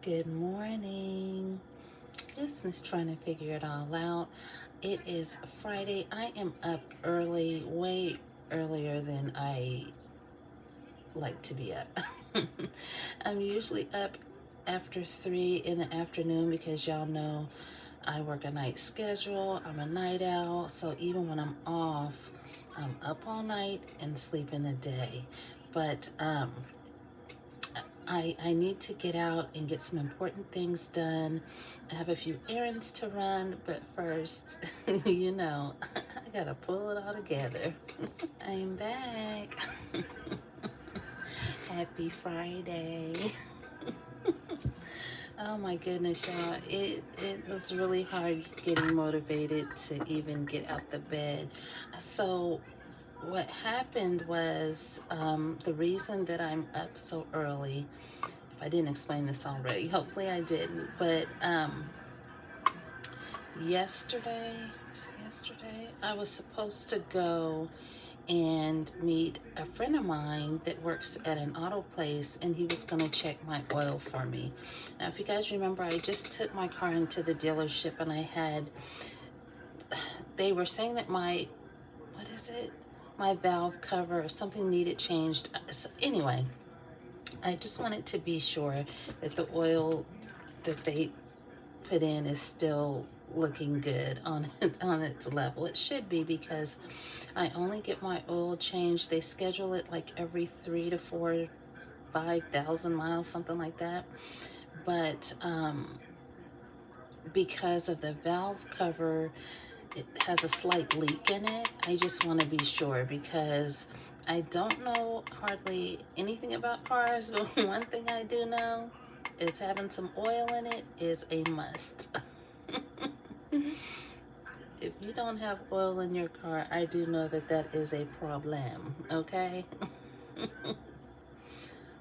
Good morning. Just trying to figure it all out. It is Friday. I am up early, way earlier than I like to be up. I'm usually up after 3 in the afternoon because y'all know I work a night schedule. I'm a night owl, so even when I'm off, I'm up all night and sleep in the day. But I need to get out and get some important things done. I have a few errands to run, but first, you know, I gotta pull it all together. I'm back. Happy Friday. Oh my goodness, y'all. It was really hard getting motivated to even get out the bed. So what happened was the reason that I'm up so early, if I didn't explain this already, hopefully I didn't, but yesterday, I was supposed to go and meet a friend of mine that works at an auto place, and he was going to check my oil for me. Now, if you guys remember, I just took my car into the dealership, and they were saying that my valve cover or something needed changed. So anyway, I just wanted to be sure that the oil that they put in is still looking good on its level. It should be, because I only get my oil changed. They schedule it like every 3 to 4, 5,000 miles, something like that. But because of the valve cover, it has a slight leak in it. I just want to be sure, because I don't know hardly anything about cars, but one thing I do know is having some oil in it is a must. If you don't have oil in your car, I do know that that is a problem, okay?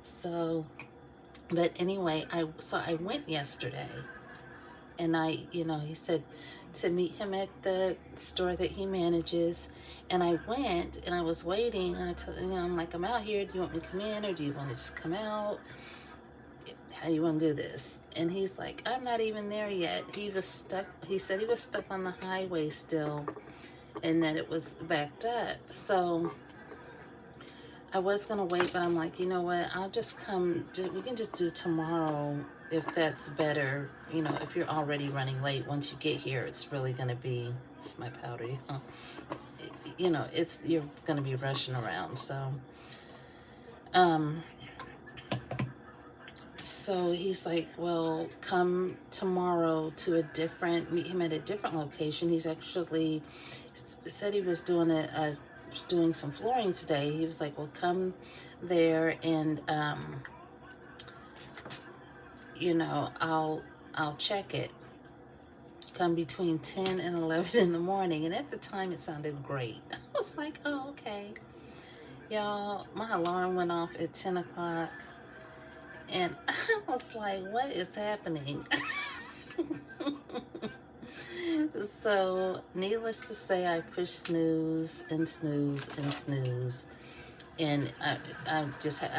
So, but anyway, I went yesterday, and he said to meet him at the store that he manages, and I went and I was waiting, and I'm like, I'm out here. Do you want me to come in, or do you want to just come out? How you want to do this? And he's like, I'm not even there yet. He was stuck. He said he was stuck on the highway still, and that it was backed up. So I was gonna wait, but I'm like, you know what? I'll just come. We can just do tomorrow if that's better. If you're already running late, once you get here, it's really gonna be. It's my powder. You're gonna be rushing around. So he's like, well, come tomorrow to meet him at a different location. He's actually said he was doing some flooring today. He was like, well, come there, and I'll check it. Come between 10 and 11 in the morning. And at the time, it sounded great. I was like, oh, okay. Y'all, my alarm went off at 10 o'clock. And I was like, what is happening? So, needless to say, I pushed snooze and snooze and snooze. And I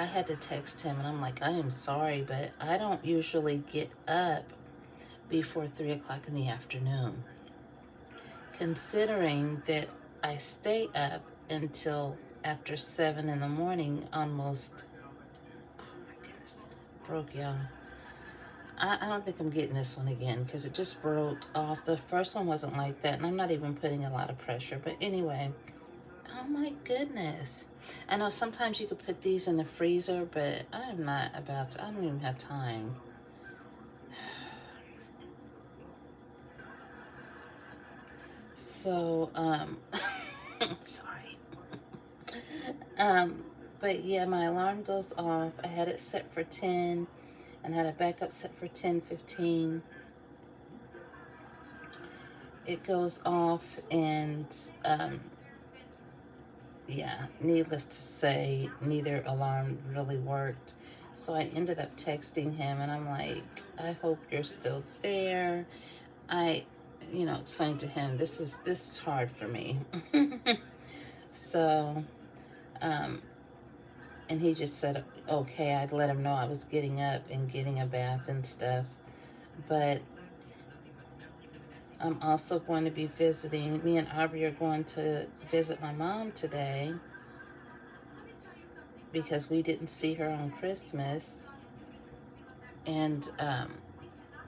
had to text him, and I'm like, I am sorry, but I don't usually get up before 3 o'clock in the afternoon. Considering that I stay up until after 7 in the morning almost. Oh my goodness, broke, y'all. I don't think I'm getting this one again, because it just broke off. The first one wasn't like that, and I'm not even putting a lot of pressure. But anyway, oh my goodness. I know sometimes you could put these in the freezer, but I'm not about to. I don't even have time. So, sorry. But yeah, my alarm goes off. I had it set for 10 and had a backup set for 10:15. It goes off, and yeah, needless to say, neither alarm really worked. So I ended up texting him, and I'm like, I hope you're still there. I explained to him, this is hard for me. So And he just said, okay. I'd let him know I was getting up and getting a bath and stuff. But I'm also going to be visiting, me and Aubrey are going to visit my mom today because we didn't see her on Christmas. And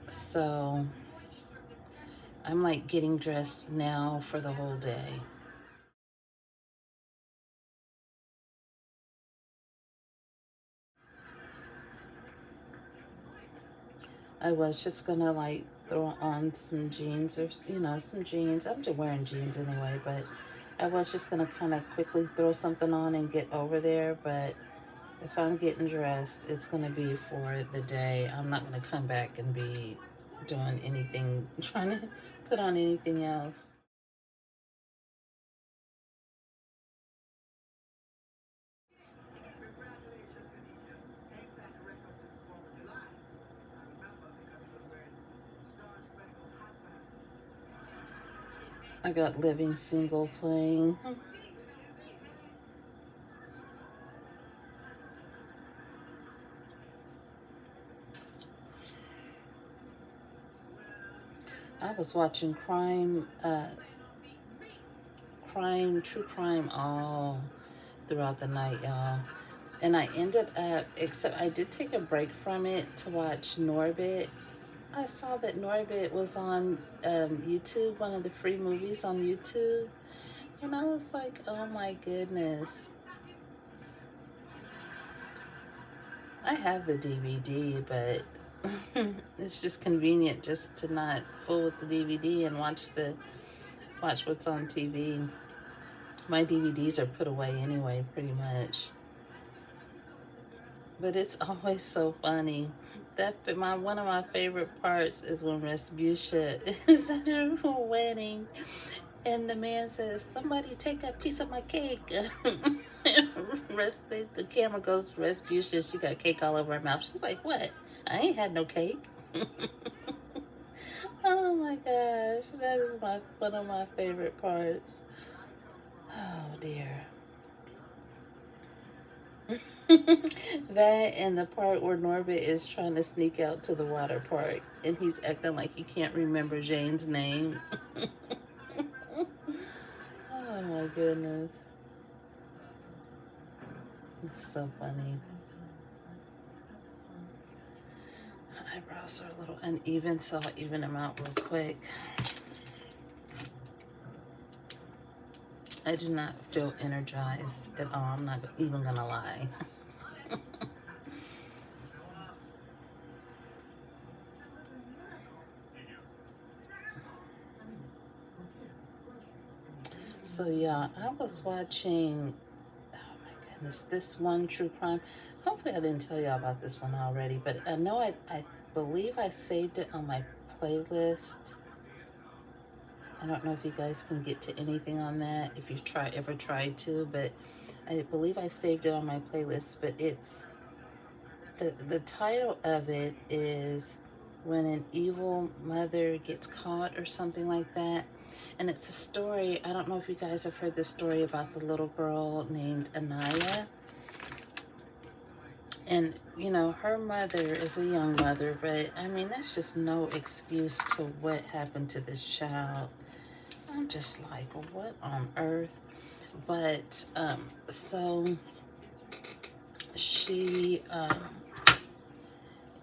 so I'm like getting dressed now for the whole day. I was just gonna like throw on some jeans or, some jeans. I'm just wearing jeans anyway, but I was just gonna kind of quickly throw something on and get over there. But if I'm getting dressed, it's gonna be for the day. I'm not gonna come back and be doing anything, trying to put on anything else. I got Living Single playing. I was watching true crime all throughout the night, y'all. And I ended up, except I did take a break from it to watch Norbit. I saw that Norbit was on YouTube, one of the free movies on YouTube. And I was like, oh my goodness. I have the DVD, but it's just convenient just to not fool with the DVD and watch what's on TV. My DVDs are put away anyway, pretty much. But it's always so funny. One of my favorite parts is when Respucia is at her wedding, and the man says, "Somebody take that piece of my cake." The camera goes to Respucia. She got cake all over her mouth. She's like, "What? I ain't had no cake." Oh my gosh, that is one of my favorite parts. Oh dear. That and the part where Norbit is trying to sneak out to the water park and he's acting like he can't remember Jane's name. Oh my goodness. It's so funny. My eyebrows are a little uneven, so I'll even them out real quick. I do not feel energized at all. I'm not even gonna lie. So yeah, I was watching, oh my goodness, this one true crime. Hopefully I didn't tell y'all about this one already, but I know I believe I saved it on my playlist. I don't know if you guys can get to anything on that, if you've ever tried to, but I believe I saved it on my playlist. But it's the title of it is When an Evil Mother Gets Caught or something like that. And it's a story, I don't know if you guys have heard the story about the little girl named Anaya. And, her mother is a young mother, but I mean, that's just no excuse to what happened to this child. I'm just like, what on earth? But, so she,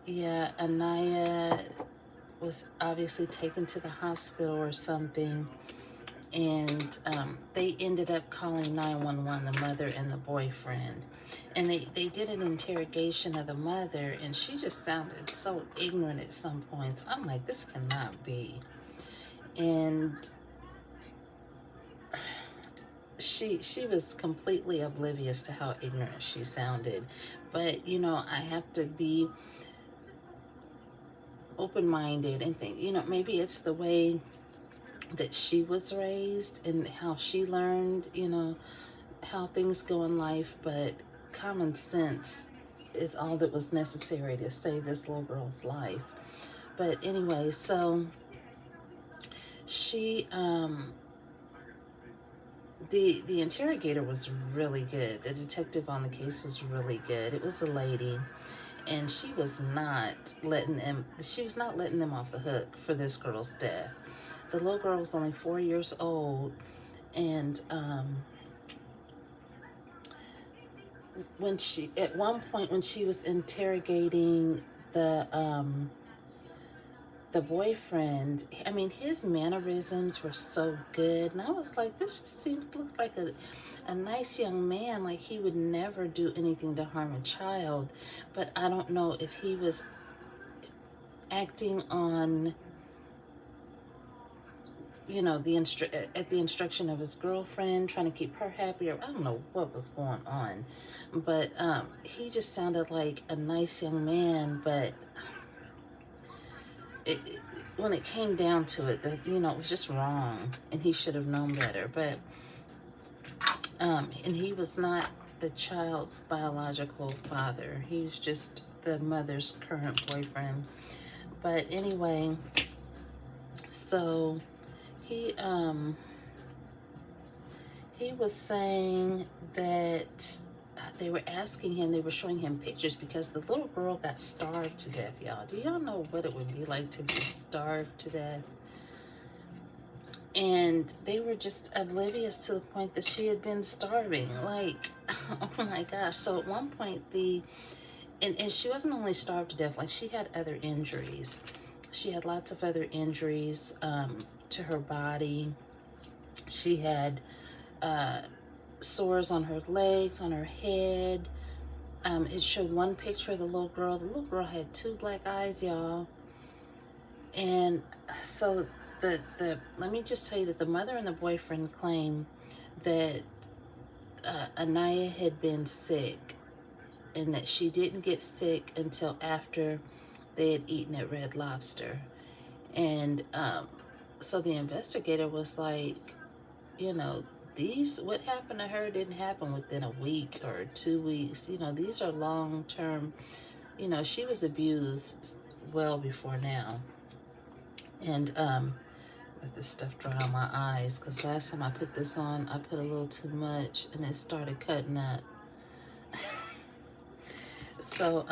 yeah, Anaya was obviously taken to the hospital or something, and they ended up calling 911, the mother and the boyfriend. And they did an interrogation of the mother, and she just sounded so ignorant at some points. I'm like, this cannot be. And she was completely oblivious to how ignorant she sounded. But I have to be open-minded and think, maybe it's the way that she was raised and how she learned, how things go in life. But common sense is all that was necessary to save this little girl's life. But anyway, so she the interrogator was really good. The detective on the case was really good. It was a lady, and she was not letting them off the hook for this girl's death. The little girl was only 4 years old, and when she at one point when she was interrogating the boyfriend, I mean, his mannerisms were so good, and I was like, this just looks like a nice young man, like he would never do anything to harm a child. But I don't know if he was acting on, you know, at the instruction of his girlfriend, trying to keep her happy, or I don't know what was going on. But he just sounded like a nice young man, but it when it came down to it, you know, it was just wrong, and he should have known better. But and he was not the child's biological father. He was just the mother's current boyfriend. But anyway, so he he was saying that they were asking him, they were showing him pictures because the little girl got starved to death, y'all. Do y'all know what it would be like to be starved to death? And they were just oblivious to the point that she had been starving. Like, oh my gosh. So at one point, and she wasn't only starved to death, like she had other injuries. She had lots of other injuries to her body. She had sores on her legs, on her head. It showed one picture of the little girl. The little girl had 2 black eyes, y'all. And so let me just tell you that the mother and the boyfriend claim that Anaya had been sick, and that she didn't get sick until after they had eaten at Red Lobster. And so the investigator was like, you know, what happened to her didn't happen within a week or 2 weeks. You know, these are long-term, you know, she was abused well before now. And let this stuff dry on my eyes, because last time I put this on, I put a little too much and it started cutting up. So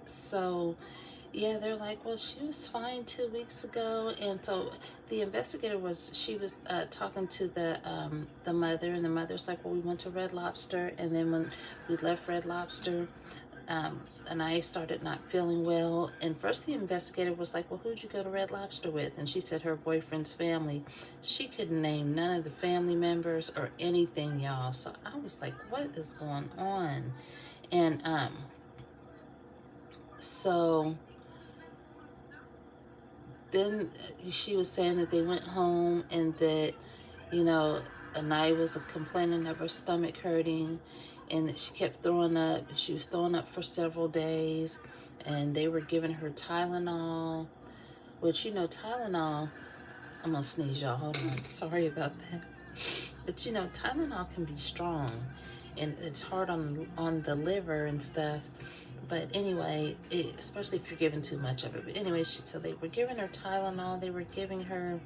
so yeah, they're like, well, she was fine 2 weeks ago. And so the investigator she was talking to the mother, and the mother's like, well, we went to Red Lobster, and then when we left Red Lobster, and I started not feeling well. And first the investigator was like, well, who'd you go to Red Lobster with? And she said her boyfriend's family. She couldn't name none of the family members or anything, y'all. So I was like, what is going on? And so then she was saying that they went home, and that, you know, Anaya was complaining of her stomach hurting, and that she kept throwing up. She was throwing up for several days, and they were giving her Tylenol, which, you know, Tylenol, I'm gonna sneeze, y'all, hold on, sorry about that. But, you know, Tylenol can be strong, and it's hard on the liver and stuff. But anyway, especially if you're giving too much of it. But anyway, so they were giving her Tylenol. They were giving her,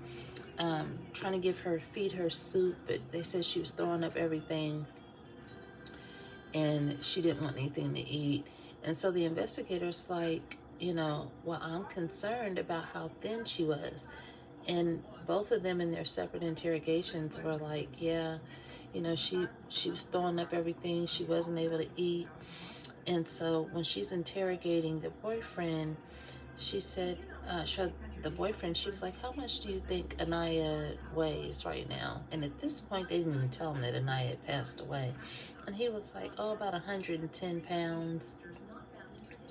trying to feed her soup. But they said she was throwing up everything, and she didn't want anything to eat. And so the investigator's like, you know, well, I'm concerned about how thin she was. And both of them in their separate interrogations were like, yeah, you know, she was throwing up everything. She wasn't able to eat. And so when she's interrogating the boyfriend, she said, the boyfriend, she was like, how much do you think Anaya weighs right now? And at this point, they didn't even tell him that Anaya had passed away. And he was like, oh, about 110 pounds.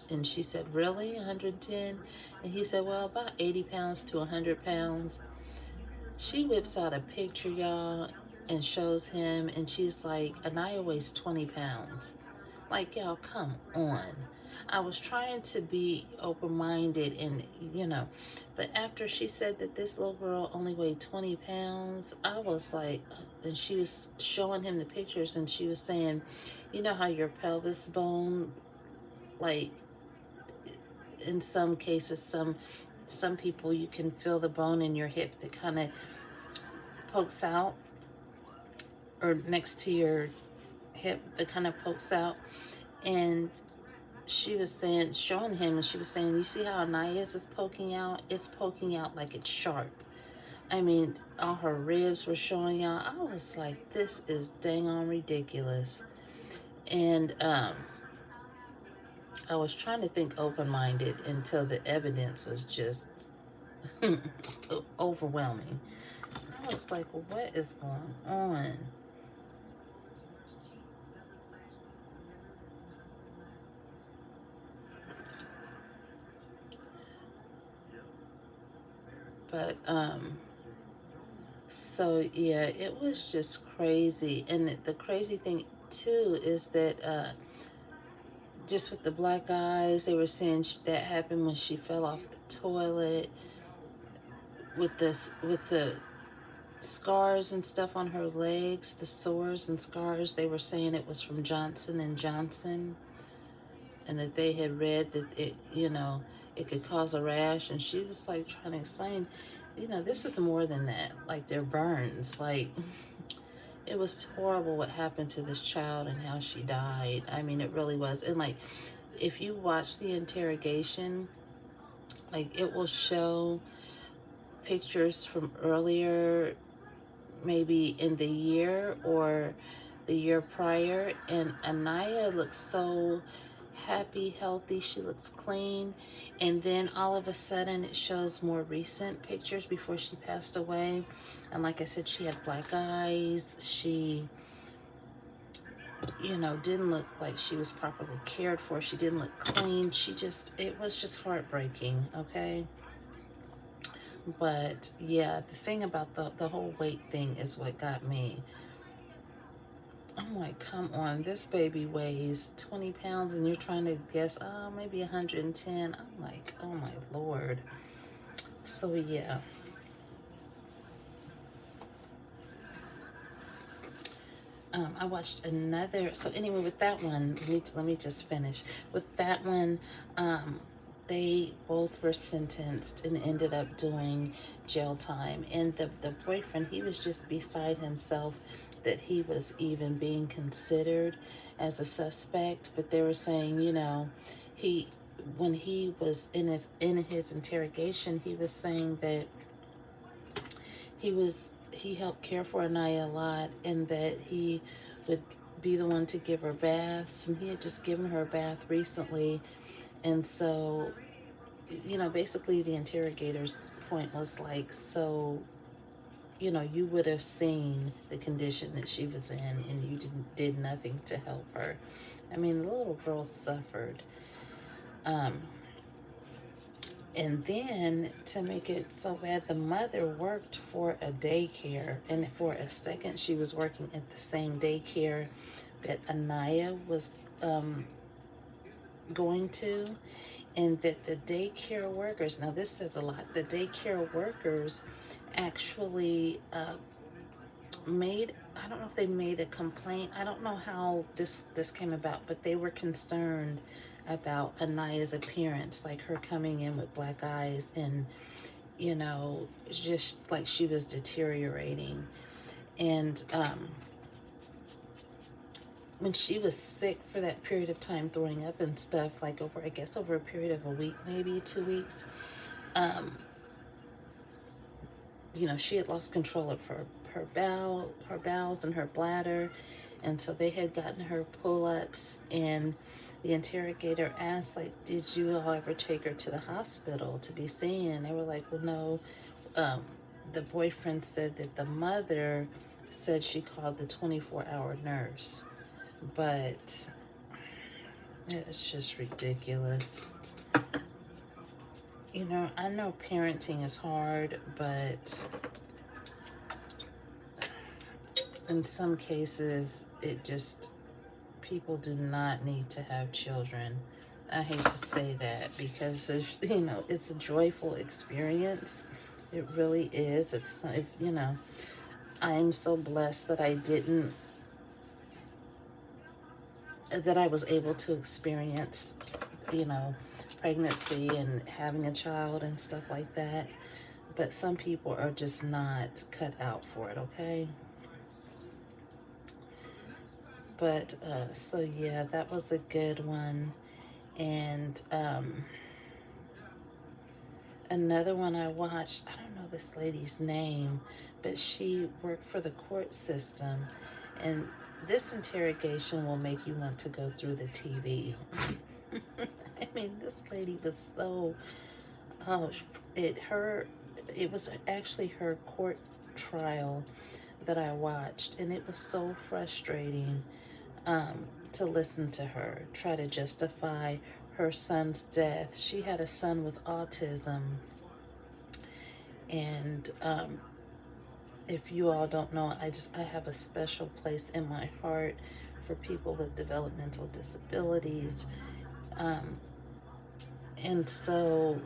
And she said, really, 110? And he said, well, about 80 pounds to 100 pounds. She whips out a picture, y'all, and shows him, and she's like, Anaya weighs 20 pounds. Like, y'all, come on. I was trying to be open-minded, and, you know, but after she said that this little girl only weighed 20 pounds, I was like, and she was showing him the pictures, and she was saying, you know how your pelvis bone, like, in some cases, some people, you can feel the bone in your hip that kind of pokes out, or next to your hip, that kind of pokes out. And she was saying, showing him, and she was saying, you see how Anaya's is poking out? It's poking out like it's sharp. I mean, all her ribs were showing out. I was like, this is dang on ridiculous. And I was trying to think open-minded until the evidence was just overwhelming. I was like, what is going on? But so yeah, it was just crazy. And the crazy thing too is that just with the black eyes, they were saying that happened when she fell off the toilet. With the scars and stuff on her legs, the sores and scars, they were saying it was from Johnson and Johnson, and that they had read that it could cause a rash. And she was like trying to explain, this is more than that. Like, they're burns. Like, it was horrible what happened to this child and how she died. I mean, it really was. And like, if you watch the interrogation, like, it will show pictures from earlier, maybe in the year or the year prior, and Anaya looks so happy, healthy. She looks clean. And then all of a sudden it shows more recent pictures before she passed away. And like I said, she had black eyes. She didn't look like she was properly cared for. She didn't look clean. It was just heartbreaking, okay? But yeah, the thing about the whole weight thing is what got me. I'm like, come on, this baby weighs 20 pounds and you're trying to guess, maybe 110. I'm like, oh my Lord. So yeah. I watched another, so anyway, with that one, let me just finish. With that one, they both were sentenced and ended up doing jail time. And the boyfriend, he was just beside himself that he was even being considered as a suspect. But they were saying, when he was in his interrogation, he was saying that he helped care for Anaya a lot, and that he would be the one to give her baths, and he had just given her a bath recently. And so, basically the interrogator's point was like, so, you would have seen the condition that she was in, and you did nothing to help her. I mean, the little girl suffered. And then, to make it so bad, the mother worked for a daycare. And for a second, she was working at the same daycare that Anaya was going to. And that the daycare workers, now this says a lot, the daycare workers actually I don't know if they made a complaint. I don't know how this came about, but they were concerned about Anaya's appearance, like her coming in with black eyes and, just like she was deteriorating. And when she was sick for that period of time, throwing up and stuff, like over a period of a week, maybe 2 weeks, she had lost control of her bowels and her bladder. And so they had gotten her pull-ups, and the interrogator asked, like, did you all ever take her to the hospital to be seen? And they were like, well, no. The boyfriend said that the mother said she called the 24-hour nurse. But it's just ridiculous. I know parenting is hard, but in some cases, people do not need to have children. I hate to say that, because it's a joyful experience. It really is. I'm so blessed that I was able to experience, pregnancy and having a child and stuff like that. but some people are just not cut out for it, okay? But so yeah, that was a good one. And another one I watched, I don't know this lady's name, but she worked for the court system, and this interrogation will make you want to go through the TV. I mean, this lady was so, oh, it was actually her court trial that I watched, and it was so frustrating to listen to her try to justify her son's death. She had a son with autism, and if you all don't know, I have a special place in my heart for people with developmental disabilities. And so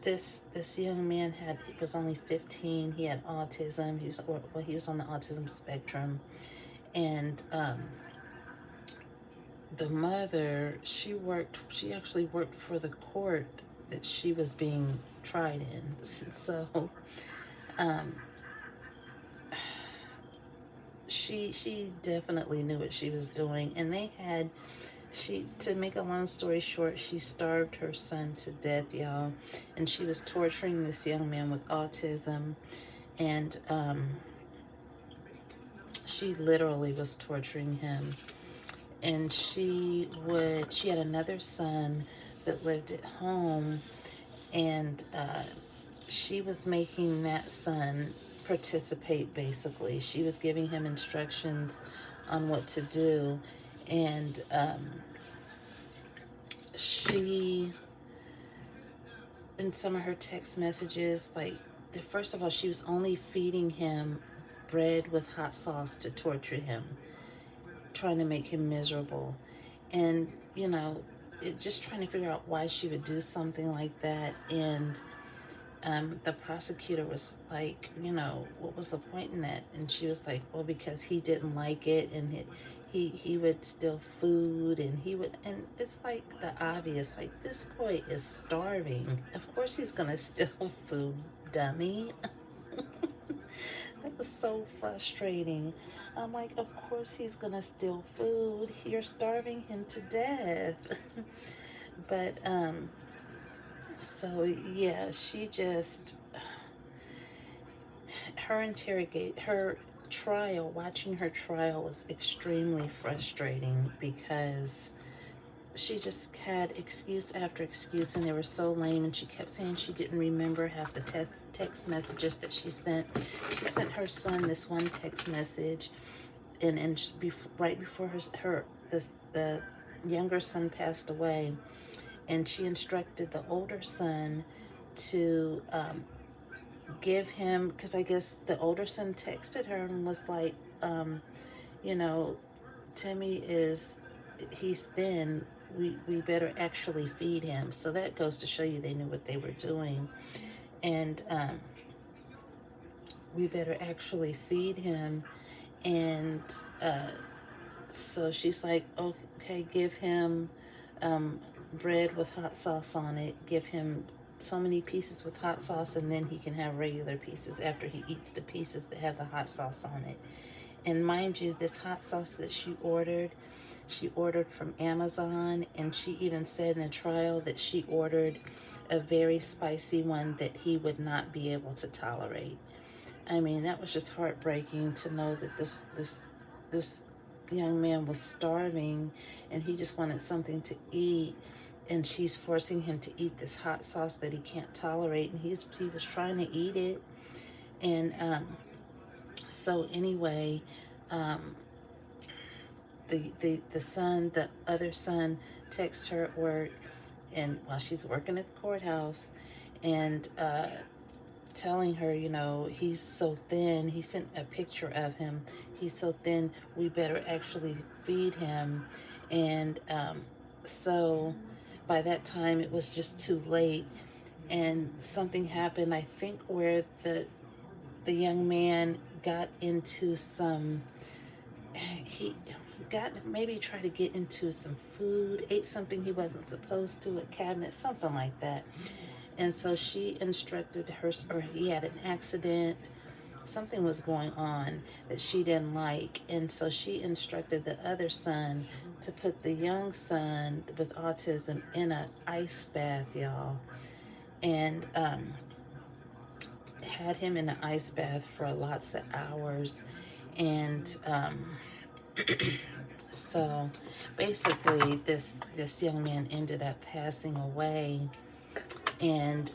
this young man was only 15. He had autism. He was on the autism spectrum, and the mother, she actually worked for the court that she was being tried in. So she definitely knew what she was doing, and to make a long story short, she starved her son to death, y'all, and she was torturing this young man with autism, and she literally was torturing him. And she had another son that lived at home, and she was making that son participate, basically. She was giving him instructions on what to do, and she, in some of her text messages, like, first of all, she was only feeding him bread with hot sauce to torture him, trying to make him miserable. And, just trying to figure out why she would do something like that. And the prosecutor was like, what was the point in that? And she was like, well, because he didn't like it, and he would steal food, and it's like the obvious, like, this boy is starving. Of course he's gonna steal food, dummy. That was so frustrating. I'm like, of course he's gonna steal food. You're starving him to death. But so yeah, she just, her trial, watching her trial was extremely frustrating, because she just had excuse after excuse, and they were so lame, and she kept saying she didn't remember half the text messages that she sent. She sent her son this one text message, and right before the younger son passed away, and she instructed the older son to give him, because I guess the older son texted her and was like, you know, Timmy he's thin. We better actually feed him. So that goes to show you they knew what they were doing. And we better actually feed him. And so she's like, okay, give him bread with hot sauce on it. Give him so many pieces with hot sauce, and then he can have regular pieces after he eats the pieces that have the hot sauce on it. And mind you, this hot sauce that she ordered from Amazon, and she even said in the trial that she ordered a very spicy one that he would not be able to tolerate. I mean, that was just heartbreaking to know that this young man was starving, and he just wanted something to eat, and she's forcing him to eat this hot sauce that he can't tolerate, and he was trying to eat it. And so anyway, the other son texts her at work, and while she's working at the courthouse, and telling her, he's so thin. He sent a picture of him. He's so thin, we better actually feed him. And so by that time, it was just too late, and something happened, I think, where the young man got into he maybe tried to get into some food, ate something he wasn't supposed to, a cabinet, something like that. And so she instructed her, or he had an accident. Something was going on that she didn't like. And so she instructed the other son to put the young son with autism in an ice bath, y'all. And had him in an ice bath for lots of hours. And so basically this young man ended up passing away. And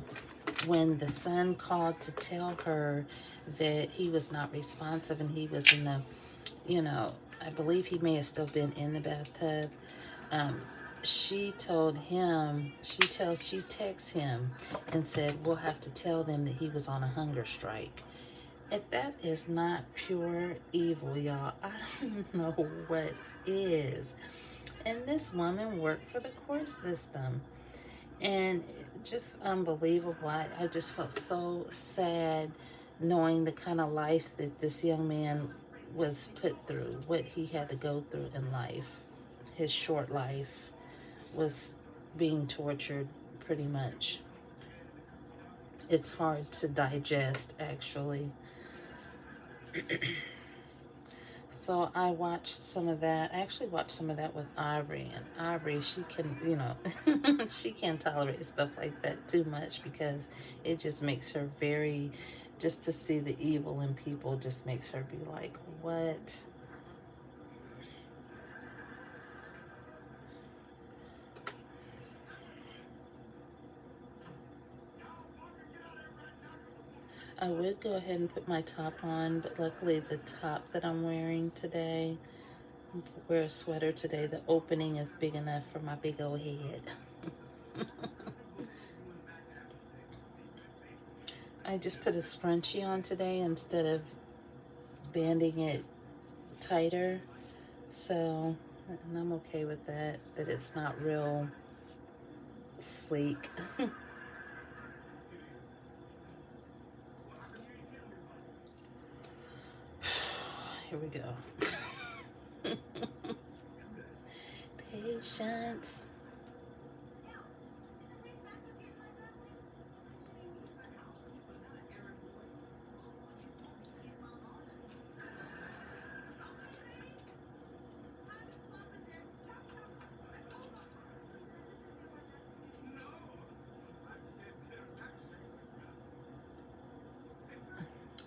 when the son called to tell her that he was not responsive and he was in the, I believe he may have still been in the bathtub, she told him, she texted him and said, we'll have to tell them that he was on a hunger strike. If that is not pure evil, y'all, I don't know what is. And this woman worked for the court system. And just unbelievable. I just felt so sad knowing the kind of life that this young man was put through, what he had to go through in life. His short life was being tortured pretty much. It's hard to digest, actually. So I watched some of that. I actually watched some of that with Ivory. And Ivory, she can, she can't tolerate stuff like that too much because it just makes her very, just to see the evil in people just makes her be like, what? I would go ahead and put my top on, but luckily the top that I'm wearing today, wear a sweater today, the opening is big enough for my big old head. I just put a scrunchie on today instead of banding it tighter. So, and I'm okay with that it's not real sleek. Here we go. Patience.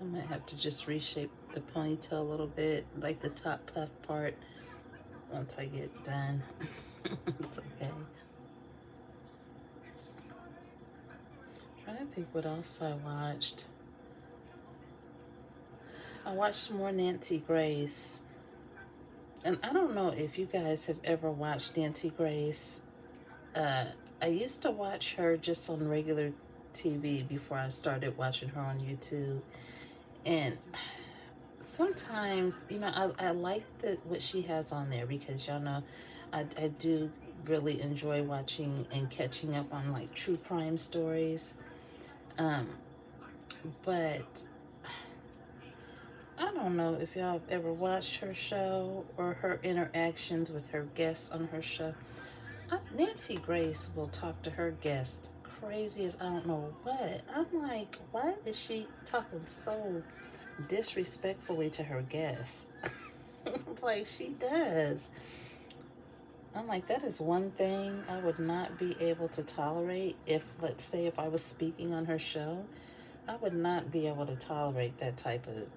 I might have to just reshape the ponytail a little bit, like the top puff part, once I get done. It's okay. I'm trying to think what else I watched. I watched more Nancy Grace. And I don't know if you guys have ever watched Nancy Grace. I used to watch her just on regular TV before I started watching her on YouTube. And sometimes, I like what she has on there because y'all know I do really enjoy watching and catching up on like true crime stories. But I don't know if y'all have ever watched her show or her interactions with her guests on her show. Nancy Grace will talk to her guests crazy as I don't know what. I'm like, why is she talking so disrespectfully to her guests? Like she does. I'm like, that is one thing I would not be able to tolerate if, let's say, if I was speaking on her show. I would not be able to tolerate that type of,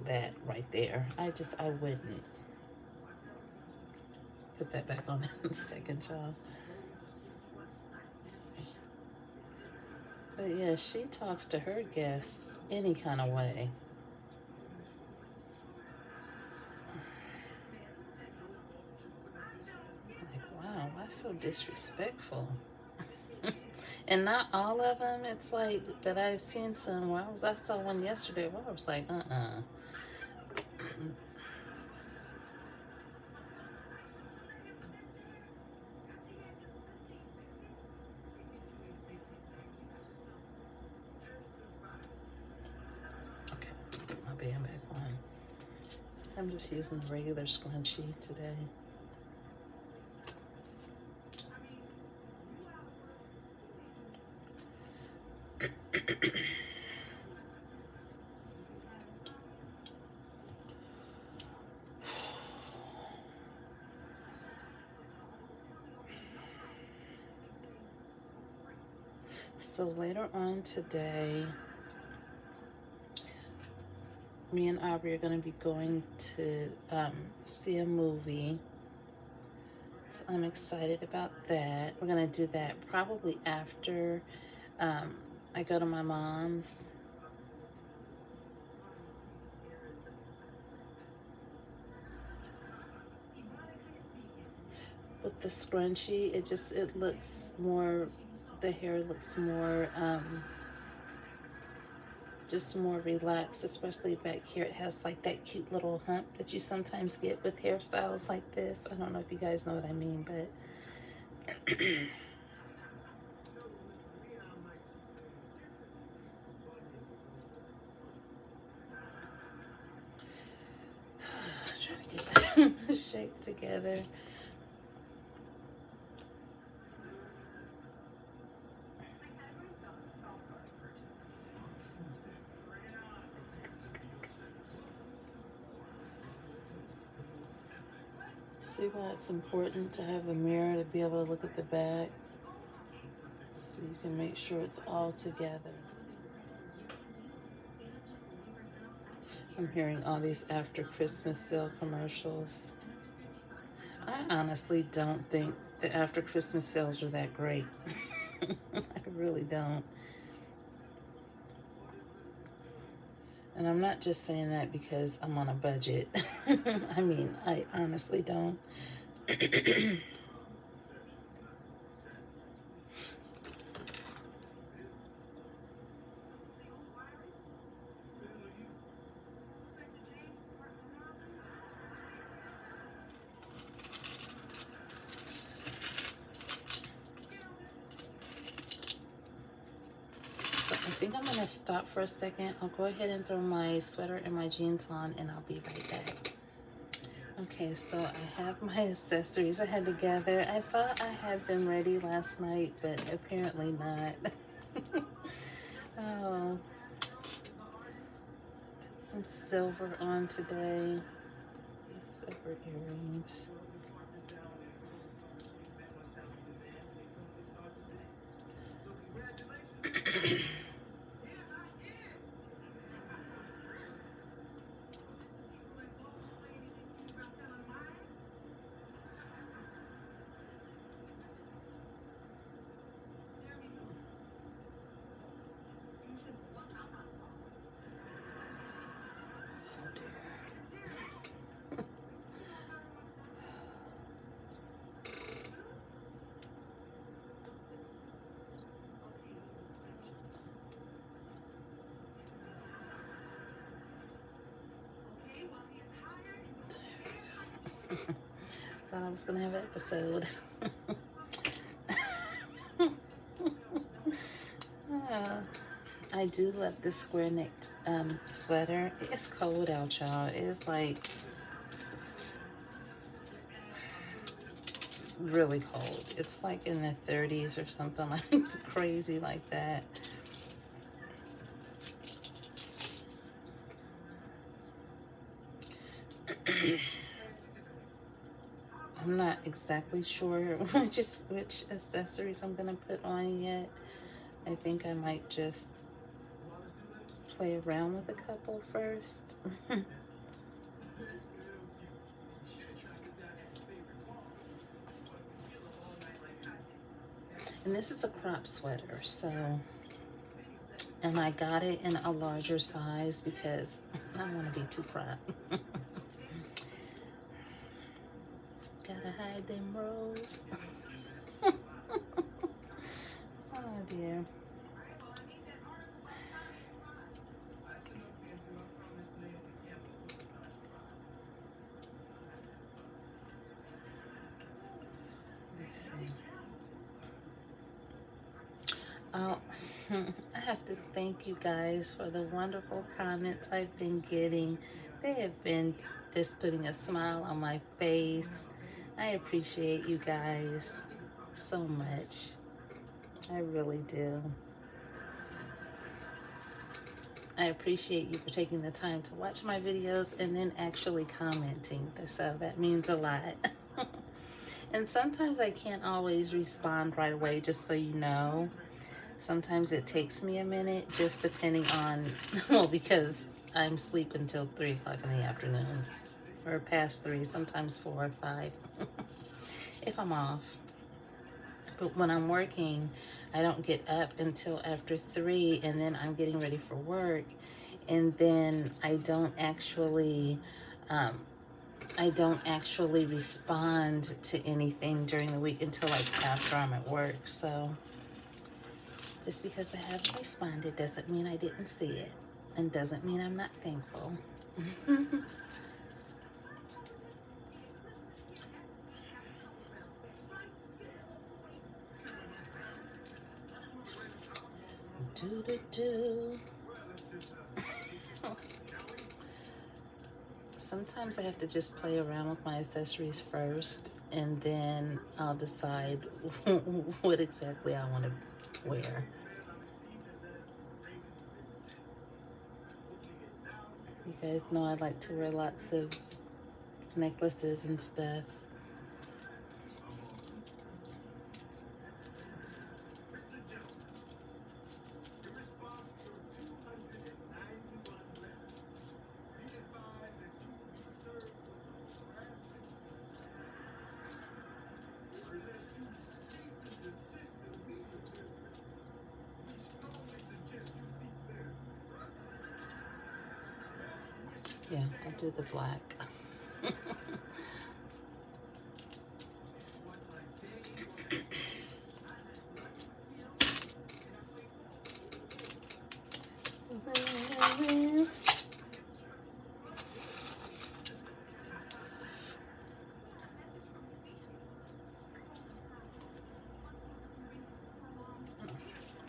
that right there. I wouldn't. Put that back on in a second, y'all. But yeah, she talks to her guests any kind of way. Like, wow, why so disrespectful? And not all of them. It's like, but I've seen some. I saw one yesterday where I was like, Okay, put my band back on. I'm just using the regular scrunchie today. So later on today, me and Aubrey are going to be going to see a movie. So I'm excited about that. We're going to do that probably after I go to my mom's. With the scrunchie, it looks more, the hair looks more just more relaxed, especially back here. It has like that cute little hump that you sometimes get with hairstyles like this. I don't know if you guys know what I mean, but trying to get that shape together. See why it's important to have a mirror to be able to look at the back so you can make sure it's all together. I'm hearing all these after Christmas sale commercials. I honestly don't think the after Christmas sales are that great. I really don't. And I'm not just saying that because I'm on a budget. I mean, I honestly don't. So I think I'm going to stop for a second. I'll go ahead and throw my sweater and my jeans on, and I'll be right back. Okay, so I have my accessories I had to gather. I thought I had them ready last night, but apparently not. Oh, put some silver on today. Silver earrings. Thought I was gonna have an episode. I do love this square necked sweater. It's cold out, y'all. It's like really cold. It's like in the 30s or something like crazy like that. I'm not exactly sure which accessories I'm gonna put on yet. I think I might just play around with a couple first. And this is a crop sweater, so, and I got it in a larger size because I don't want to be too crop. Gotta hide them rolls. Oh dear. Let's see. Oh, I have to thank you guys for the wonderful comments I've been getting. They have been just putting a smile on my face. I appreciate you guys so much. I really do. I appreciate you for taking the time to watch my videos and then actually commenting. So that means a lot. And sometimes I can't always respond right away, just so you know. Sometimes it takes me a minute, just depending on, well, because I'm sleeping till 3 o'clock in the afternoon, or past 3, sometimes 4 or 5, if I'm off. But when I'm working, I don't get up until after 3, and then I'm getting ready for work, and then I don't actually respond to anything during the week until like after I'm at work. So just because I haven't responded doesn't mean I didn't see it, and doesn't mean I'm not thankful. Do do do. Sometimes I have to just play around with my accessories first, and then I'll decide what exactly I want to wear. You guys know I like to wear lots of necklaces and stuff. Yeah, I'll do the black.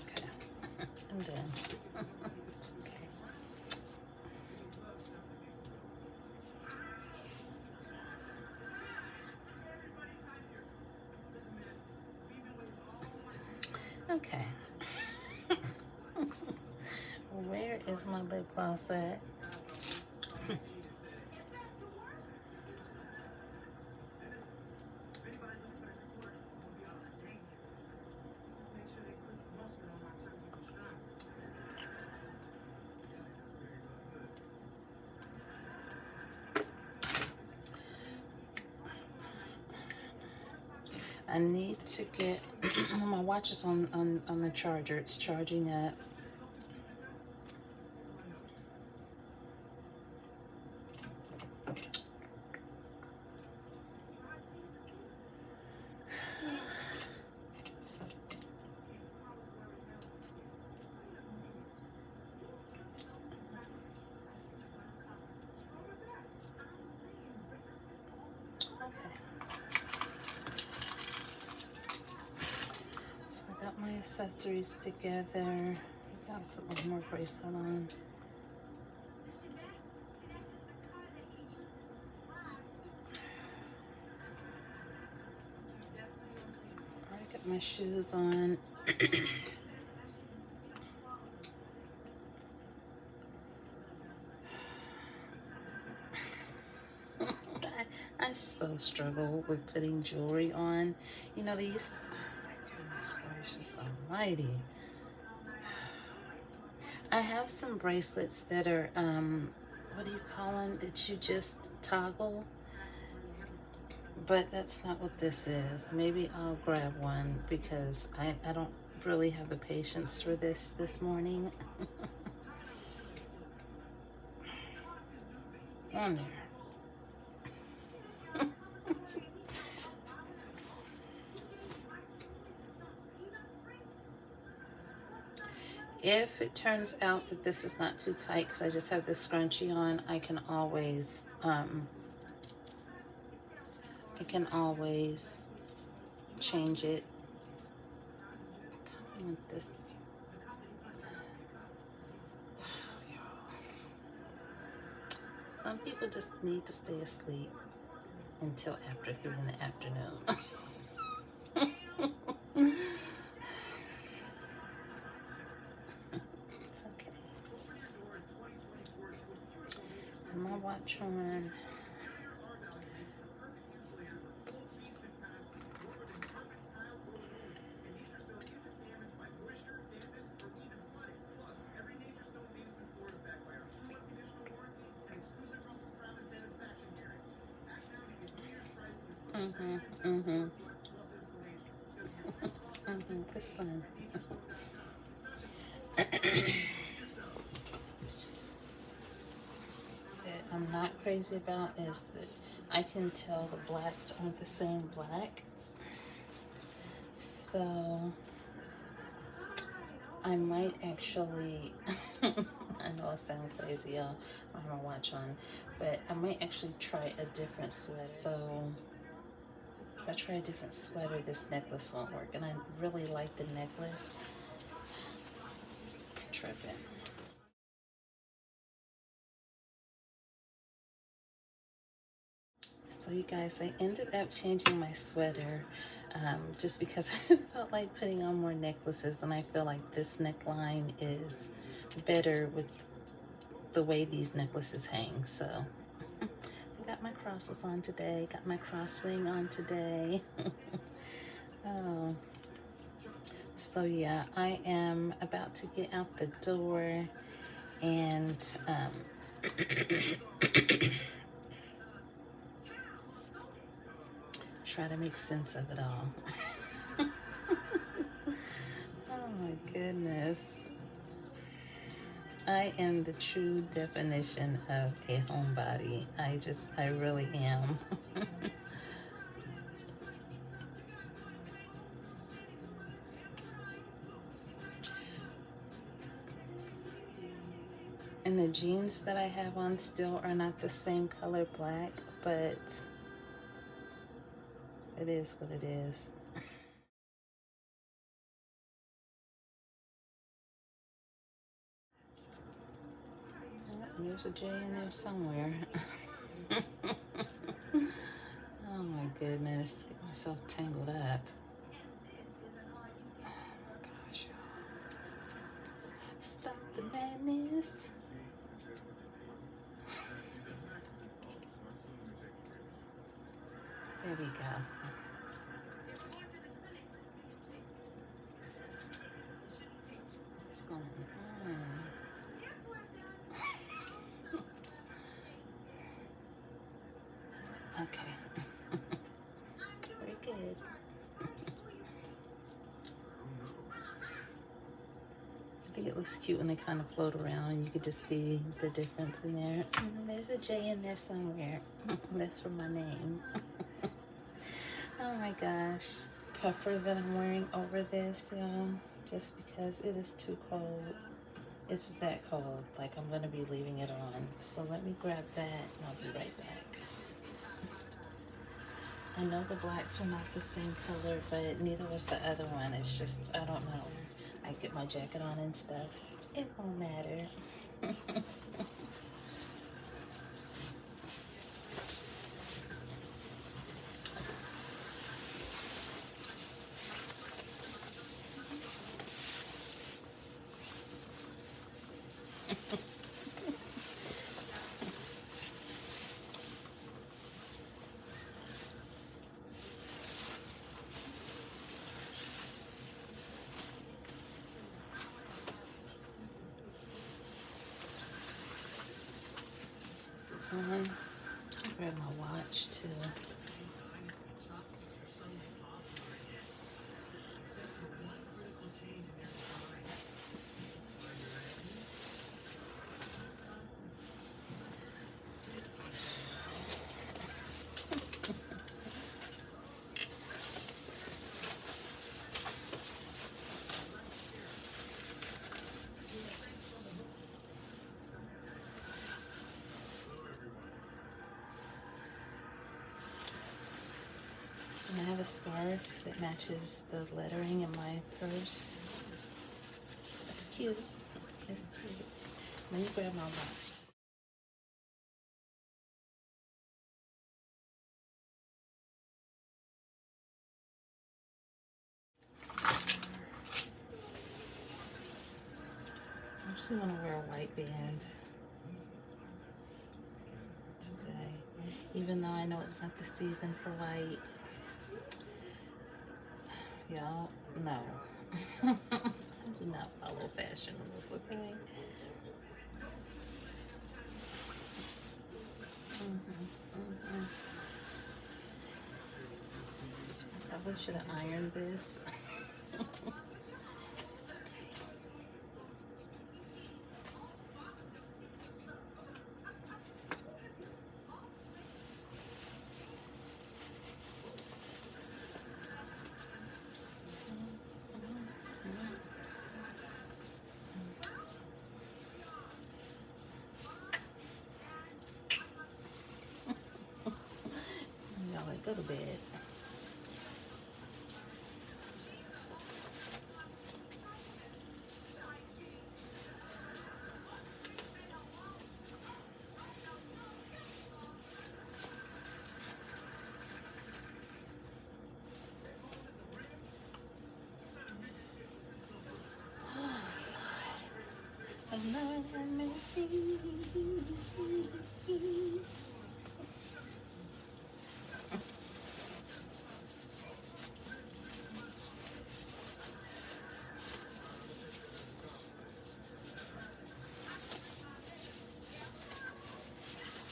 Okay, I'm done. It's okay. Okay. Where is my lip gloss at? I need to get my watch is on the charger. It's charging up. So I got my accessories together. I gotta put one more bracelet on. I got my shoes on. I so struggle with putting jewelry on. You know, they used to, oh my goodness gracious almighty. I have some bracelets that are, what do you call them, that you just toggle? But that's not what this is. Maybe I'll grab one because I don't really have the patience for this morning. On there. If it turns out that this is not too tight because I just have this scrunchie on, I can always change it. I kind of want this. Some people just need to stay asleep until after 3 in the afternoon. It's okay. watch on. This one. That I'm not crazy about is that I can tell the blacks aren't the same black. So I might actually, I know I sound crazy, y'all. I have my watch on, but I might actually try a different sweater. So if I try a different sweater, this necklace won't work. And I really like the necklace. I'm tripping. So you guys, I ended up changing my sweater just because I felt like putting on more necklaces, and I feel like this neckline is better with the way these necklaces hang. So I got my crosses on today, got my cross ring on today. Oh, so yeah, I am about to get out the door and try to make sense of it all. Oh my goodness. I am the true definition of a homebody. I really am. And the jeans that I have on still are not the same color black, but it is what it is. There's a J in there somewhere. Oh my goodness, get myself tangled up. Oh my gosh. Stop the madness. There we go. What's going on? Okay. Very good. I think it looks cute when they kind of float around and you could just see the difference in there. There's a J in there somewhere. That's for my name. Oh my gosh. Puffer that I'm wearing over this, y'all, just because it is too cold. It's that cold. Like, I'm going to be leaving it on. So let me grab that and I'll be right back. I know the blacks are not the same color, but neither was the other one. It's just, I don't know. I get my jacket on and stuff. It won't matter. This is on. I'll grab my watch too. And I have a scarf that matches the lettering in my purse. It's cute. It's cute. Let me grab my watch. I actually want to wear a white band even though I know it's not the season for white. Y'all, no. I do not follow fashion rules, okay? I probably should have ironed this. It's okay. Y'all, like, go to bed. Lord have mercy.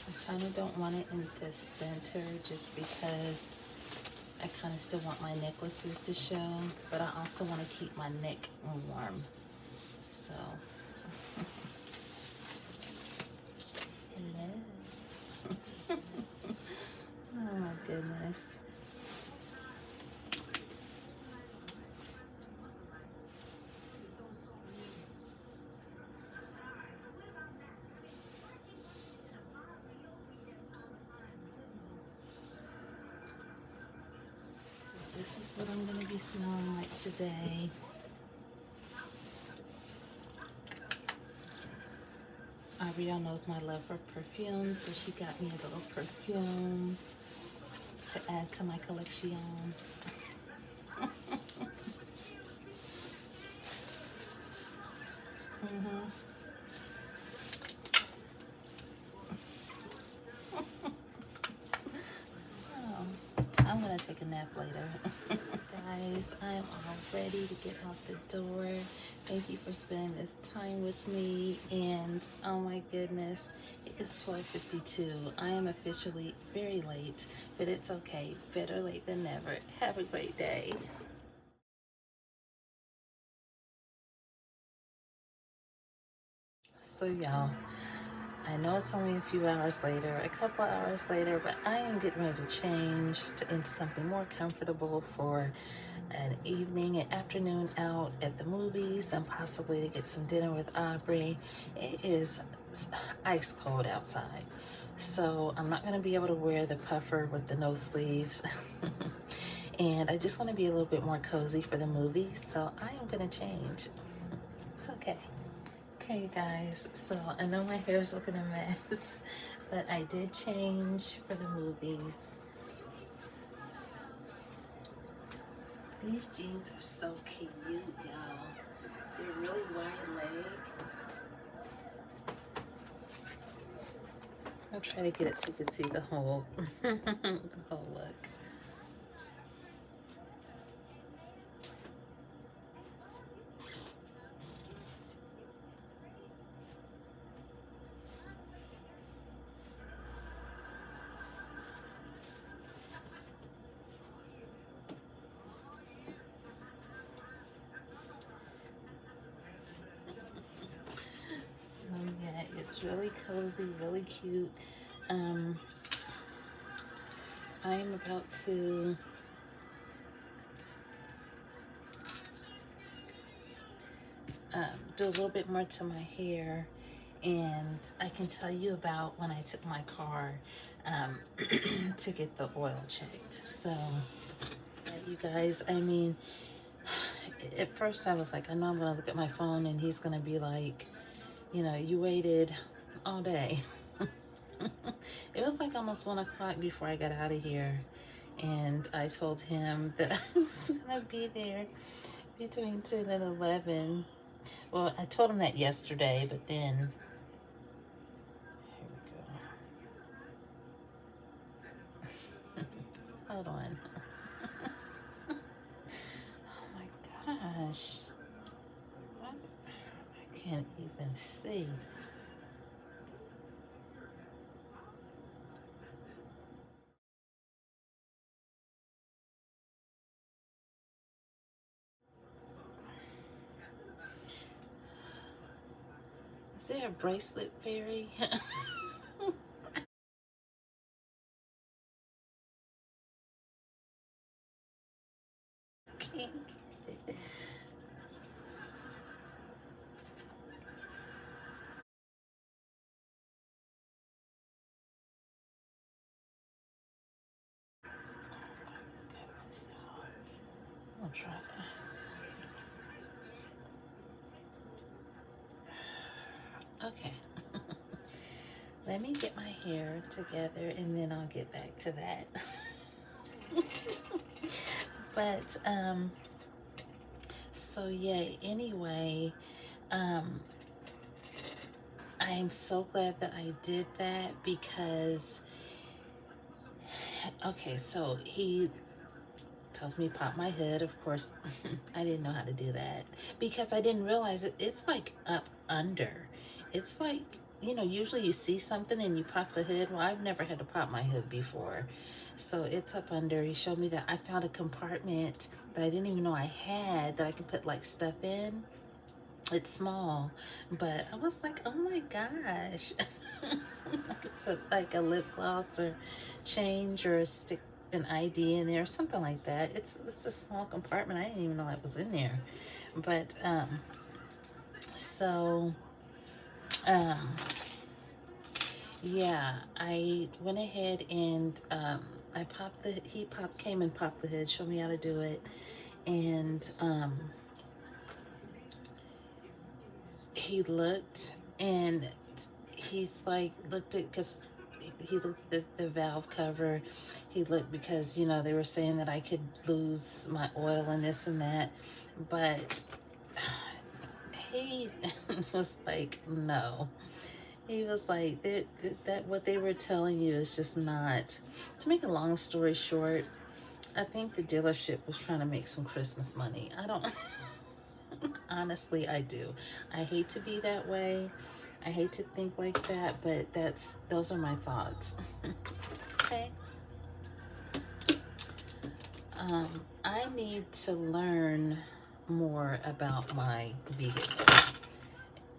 I kind of don't want it in the center just because I kind of still want my necklaces to show, but I also want to keep my neck warm. So, hello. Oh my goodness. So this is what I'm going to be smelling like today. Ariel knows my love for perfume, so she got me a little perfume to add to my collection. Oh, I'm gonna take a nap later. Guys, I'm all ready to get out the door. Thank you for spending this time with me. And oh my goodness, it is 12:52. I am officially very late, but it's okay. Better late than never. Have a great day. So y'all, I know it's only a few hours later, a couple hours later, but I am getting ready to change into something more comfortable for an evening and afternoon out at the movies and possibly to get some dinner with Aubrey. It is ice cold outside, so I'm not going to be able to wear the puffer with the no sleeves. And I just want to be a little bit more cozy for the movie, so I am going to change. It's okay. Okay, you guys, so I know my hair's looking a mess, but I did change for the movies. These jeans are so cute, y'all. They're really wide leg. I'll try to get it so you can see the whole, the whole look. So yeah, it's really cozy, really cute. I am about to do a little bit more to my hair, and I can tell you about when I took my car to get the oil checked. So you guys, I mean, at first I was like, I know I'm gonna look at my phone and he's gonna be like, you know, you waited all day. It was like almost 1 o'clock before I got out of here, and I told him that I was gonna be there between 10 and 11. Well, I told him that yesterday, but then, here we go. Hold on. Oh my gosh. What? I can't even see. Is there a bracelet fairy? Can't get it. I'll try that. Okay. Let me get my hair together and then I'll get back to that. But so yeah, anyway, um I'm so glad that I did that because okay, so he tells me pop my hood. Of course, I didn't know how to do that because I didn't realize it's like up under. It's like, you know, usually you see something and you pop the hood. Well, I've never had to pop my hood before. So it's up under. He showed me that I found a compartment that I didn't even know I had that I could put like stuff in. It's small, but I was like, oh my gosh. I could put like a lip gloss or change or stick an ID in there or something like that. It's a small compartment. I didn't even know it was in there. But so um yeah, I went ahead and I popped the came and popped the hood, showed me how to do it. And he looked and he's like looked at because he looked at the valve cover. He looked because, you know, they were saying that I could lose my oil and this and that, but he was like, no. He was like that what they were telling you is just not. To make a long story short, I think the dealership was trying to make some Christmas money. I don't honestly, I do. I hate to be that way. I hate to think like that, but those are my thoughts. Okay. I need to learn more about my vehicle.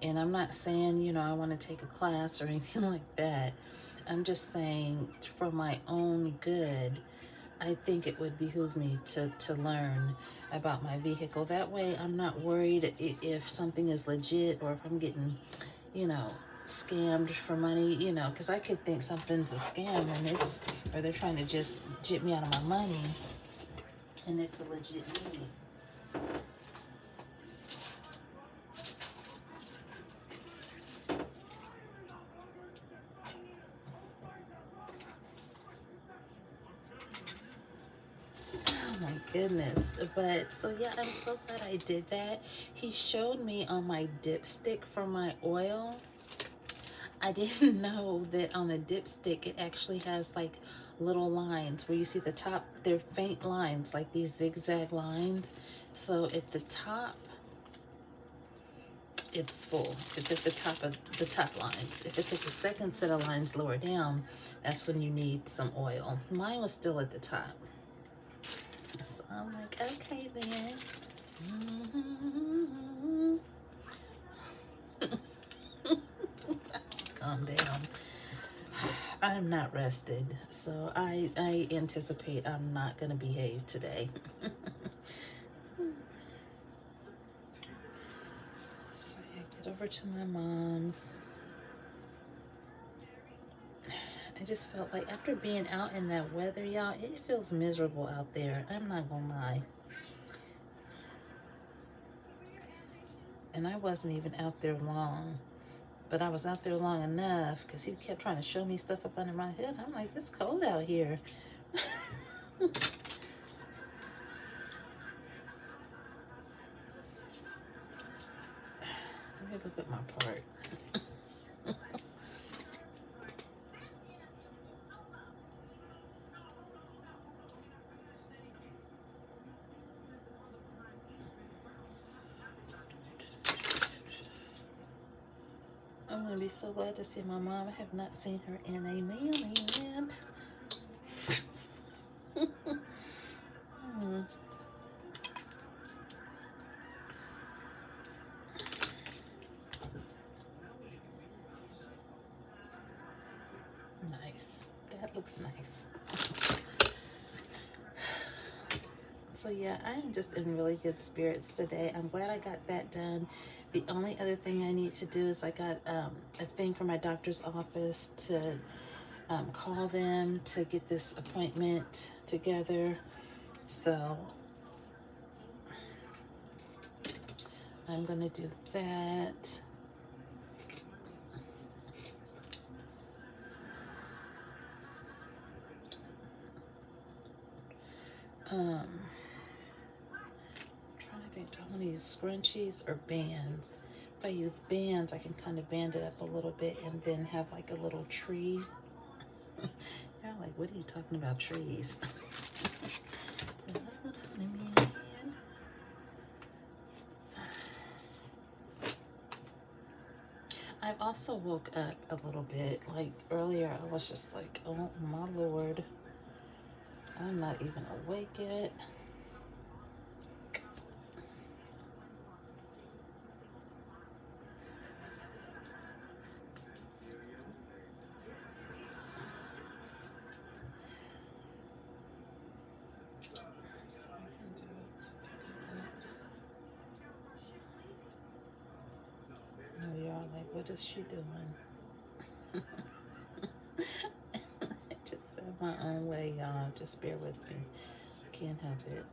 And I'm not saying, you know, I want to take a class or anything like that. I'm just saying for my own good, I think it would behoove me to learn about my vehicle. That way I'm not worried if something is legit or if I'm getting, you know, scammed for money, you know, because I could think something's a scam and or they're trying to just jip me out of my money and it's a legit need. Oh my goodness. But so yeah, I'm so glad I did that. He showed me on my dipstick for my oil. I didn't know that on the dipstick it actually has like little lines where you see the top, they're faint lines, like these zigzag lines. So at the top, it's full. It's at the top of the top lines. If it's at the second set of lines lower down, that's when you need some oil. Mine was still at the top. So I'm like, okay then. Calm down. I'm not rested, so I anticipate I'm not gonna behave today. So I get over to my mom's. I just felt like after being out in that weather, y'all, it feels miserable out there. I'm not gonna lie. And I wasn't even out there long, but I was out there long enough because he kept trying to show me stuff up under my head. I'm like, it's cold out here. Let me look at my part. gonna be so glad to see my mom. I have not seen her in a minute. Hmm. Nice. That looks nice. So yeah, I am just in really good spirits today. I'm glad I got that done. The only other thing I need to do is I got a thing from my doctor's office to call them to get this appointment together. So I'm gonna do that. Trying to think, do I want to use scrunchies or bands? If I use bands, I can kind of band it up a little bit and then have like a little tree. Yeah, like, what are you talking about, trees? I've also woke up a little bit. Like earlier, I was just like, oh my Lord, I'm not even awake yet. Oh, y'all, like, what is she doing? Just in my own way, y'all. Just bear with me. Can't help it.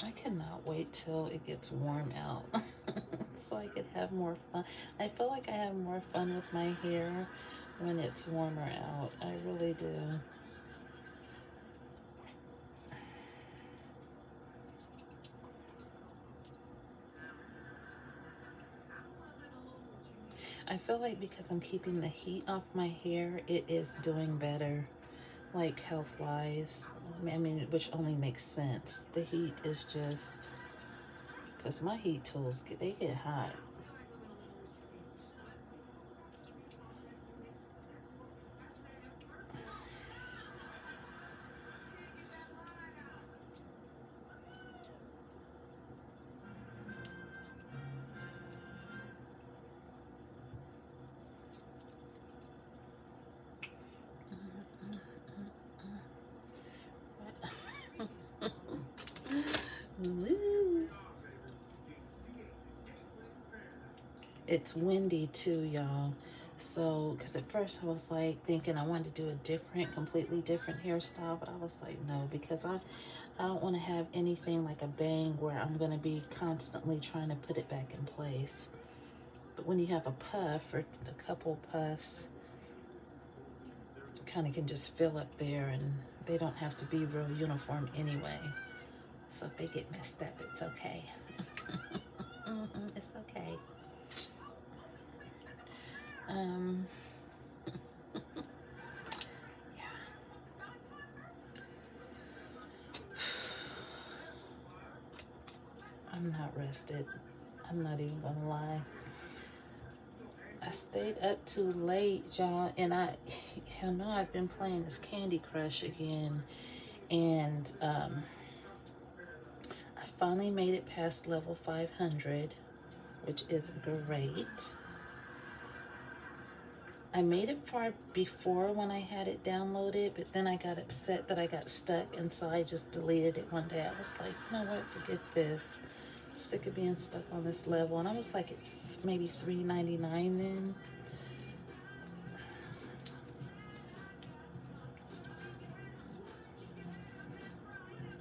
I cannot wait till it gets warm out so I can have more fun. I feel like I have more fun with my hair when it's warmer out. I really do. I feel like because I'm keeping the heat off my hair, it is doing better, like health-wise. I mean, which only makes sense. The heat is just, because my heat tools, they get hot. Woo. It's windy too, y'all. So, because at first I was like thinking I wanted to do a different, completely different hairstyle, but I was like, no, because I don't want to have anything like a bang where I'm going to be constantly trying to put it back in place. But when you have a puff or a couple puffs, you kind of can just fill up there and they don't have to be real uniform anyway. So if they get messed up, it's okay. It's okay. Yeah. I'm not rested. I'm not even gonna lie. I stayed up too late, y'all, and you know, I've been playing this Candy Crush again, and I finally made it past level 500, which is great. I made it far before when I had it downloaded, but then I got upset that I got stuck, and so I just deleted it one day. I was like, you know what, forget this. I'm sick of being stuck on this level, and I was like at maybe $3.99 then.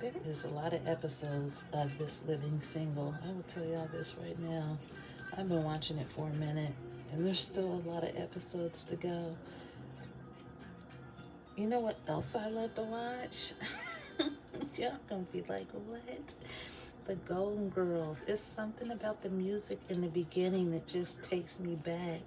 There is a lot of episodes of this living single. I will tell y'all this right now. I've been watching it for a minute, and there's still a lot of episodes to go. You know what else I love to watch? Y'all gonna be like, what? The Golden Girls. It's something about the music in the beginning that just takes me back.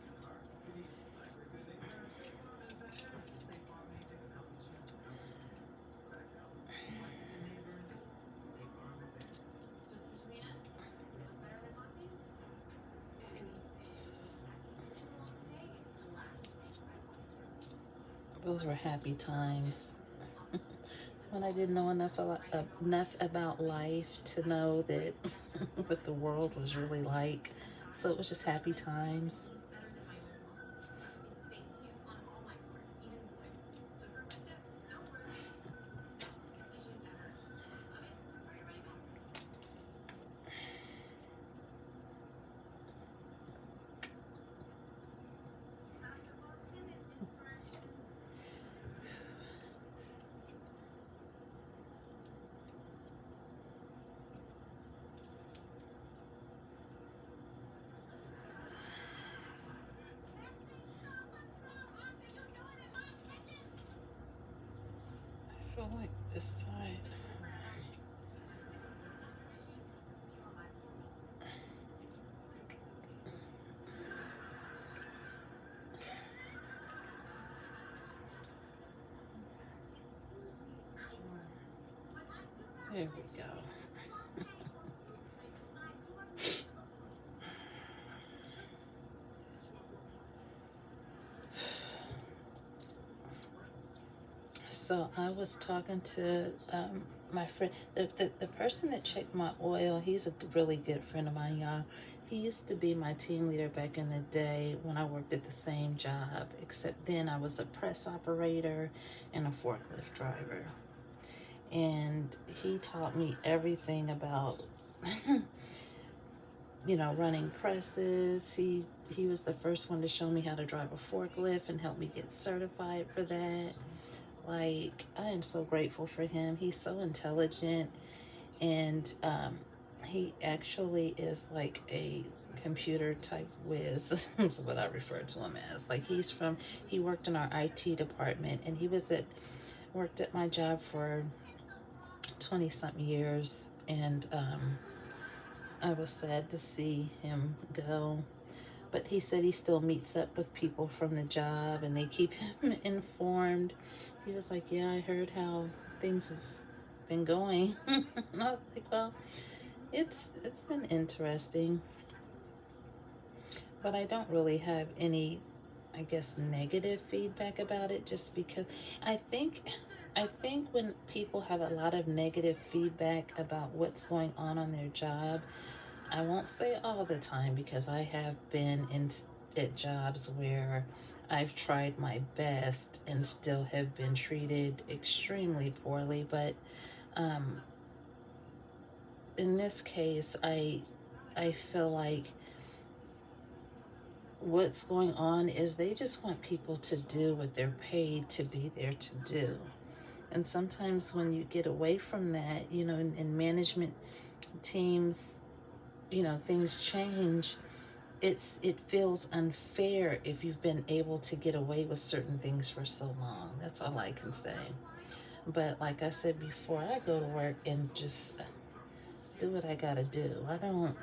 Those were happy times when I didn't know enough about life to know that what the world was really like. So it was just happy times. I feel like this side. There we go. So I was talking to my friend, the person that checked my oil. He's a really good friend of mine, y'all. He used to be my team leader back in the day when I worked at the same job, except then I was a press operator and a forklift driver. And he taught me everything about running presses. He was the first one to show me how to drive a forklift and help me get certified for that. Like, I am so grateful for him. He's so intelligent, and he actually is like a computer type whiz. Is what I refer to him as. Like, he worked in our IT department, and worked at my job for 20 something years, and I was sad to see him go. But he said he still meets up with people from the job and they keep him informed. He was like, yeah, I heard how things have been going. And I was like, well, it's been interesting. But I don't really have any, I guess, negative feedback about it, just because I think when people have a lot of negative feedback about what's going on their job, I won't say all the time, because I have been at jobs where I've tried my best and still have been treated extremely poorly. But in this case, I feel like what's going on is they just want people to do what they're paid to be there to do. And sometimes when you get away from that, in management teams, things change. It feels unfair if you've been able to get away with certain things for so long. That's all I can say. But like I said before, I go to work and just do what I gotta do. I don't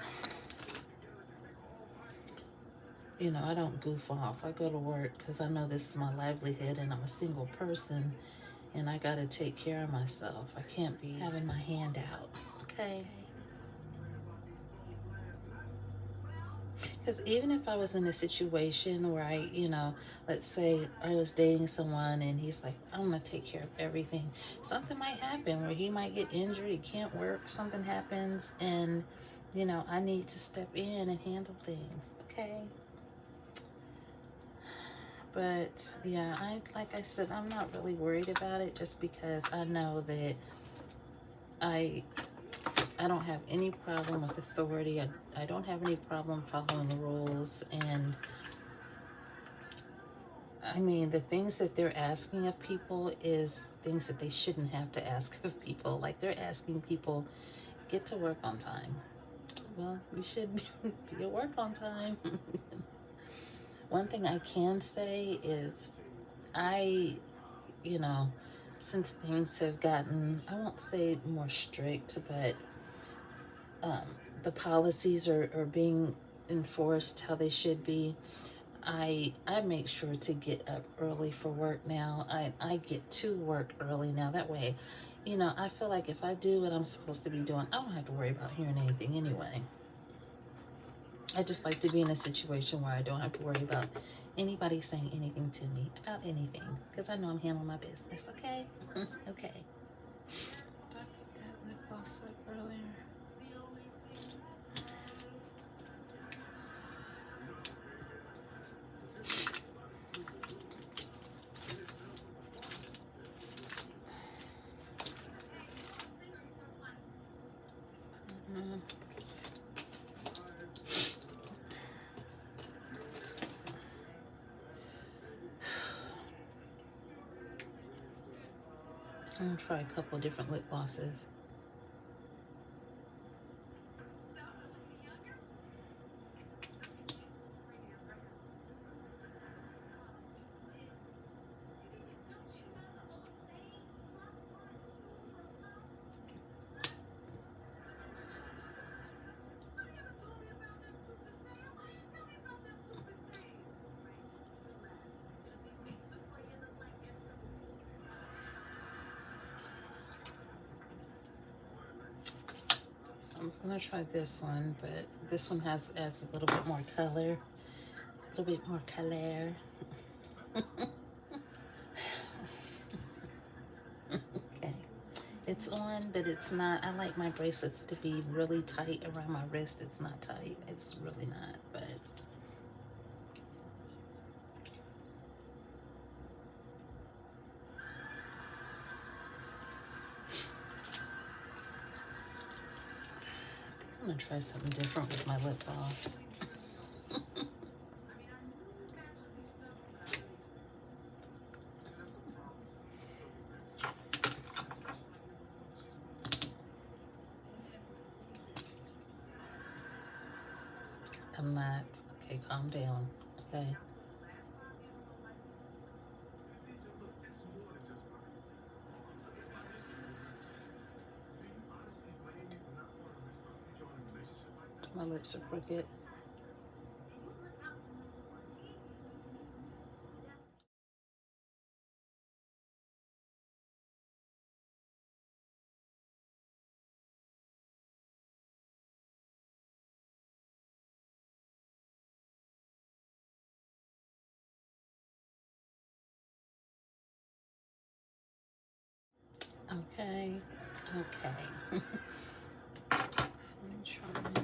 goof off. I go to work because I know this is my livelihood, and I'm a single person, and I gotta take care of myself. I can't be having my hand out, okay? Because even if I was in a situation where let's say I was dating someone and he's like, I'm going to take care of everything, something might happen where he might get injured, he can't work, something happens, and, I need to step in and handle things, okay? But, yeah, like I said, I'm not really worried about it, just because I know that I don't have any problem with authority. I don't have any problem following rules. And I mean, the things that they're asking of people is things that they shouldn't have to ask of people. Like, they're asking people, get to work on time. Well, you should be at work on time. One thing I can say is since things have gotten, I won't say more strict, but the policies are being enforced how they should be. I make sure to get up early for work now. I get to work early now. That way, I feel like if I do what I'm supposed to be doing, I don't have to worry about hearing anything anyway. I just like to be in a situation where I don't have to worry about anybody saying anything to me about anything, because I know I'm handling my business, okay? Okay. Did I pick that lip gloss up earlier? I'm gonna try a couple different lip glosses. I'm just gonna try this one, but this one adds a little bit more color. A little bit more color. Okay. It's on, but it's not. I like my bracelets to be really tight around my wrist. It's not tight. It's really not, but I'm gonna try something different with my lip gloss. I'm not. Okay, calm down. Okay. My lips are crooked. Okay. Okay. Let me try.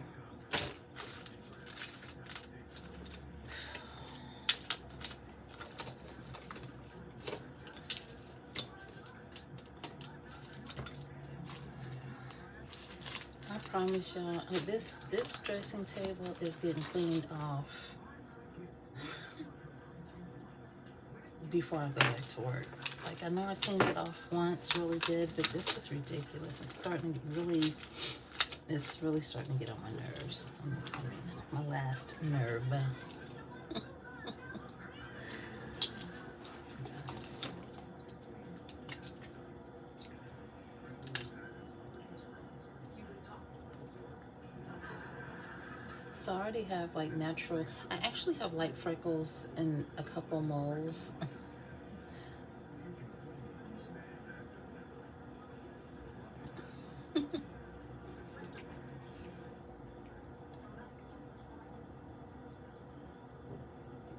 I promise y'all, this dressing table is getting cleaned off before I go back to work. Like, I know I cleaned it off once really good, but this is ridiculous. It's starting to really, it's really starting to get on my nerves. I mean, my last nerve. So I already have like natural, I actually have light freckles and a couple moles.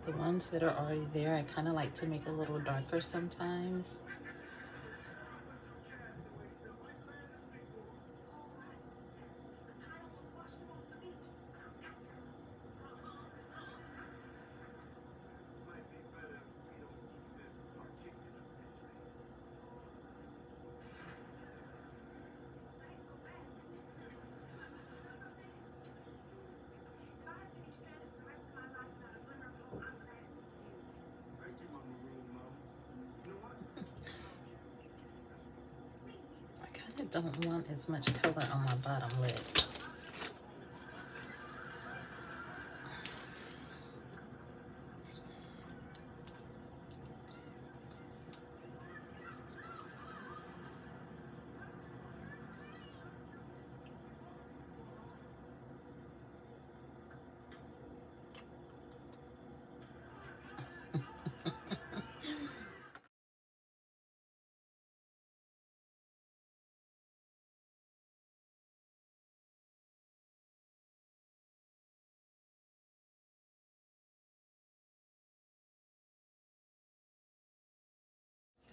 The ones that are already there, I kind of like to make a little darker sometimes. I kind of don't want as much color on my bottom lip.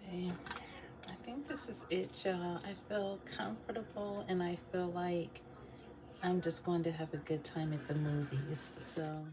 Okay, I think this is it, y'all. I feel comfortable and I feel like I'm just going to have a good time at the movies. So.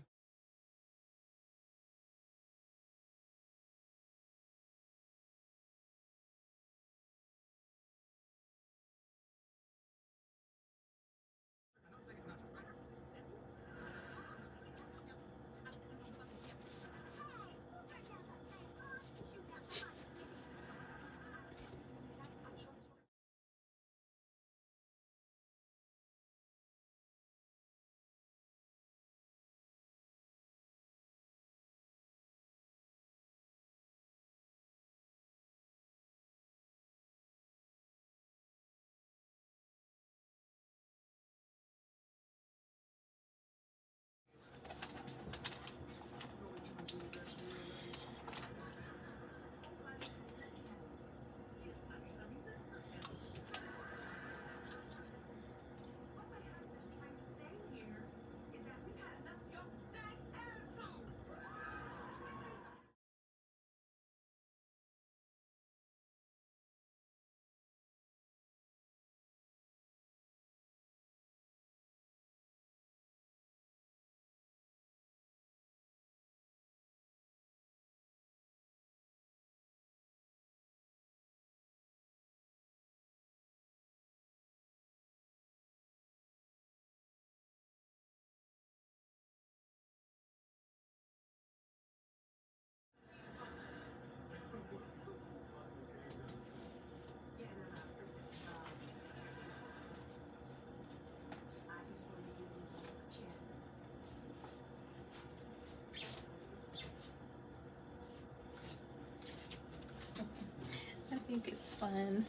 I think it's fun.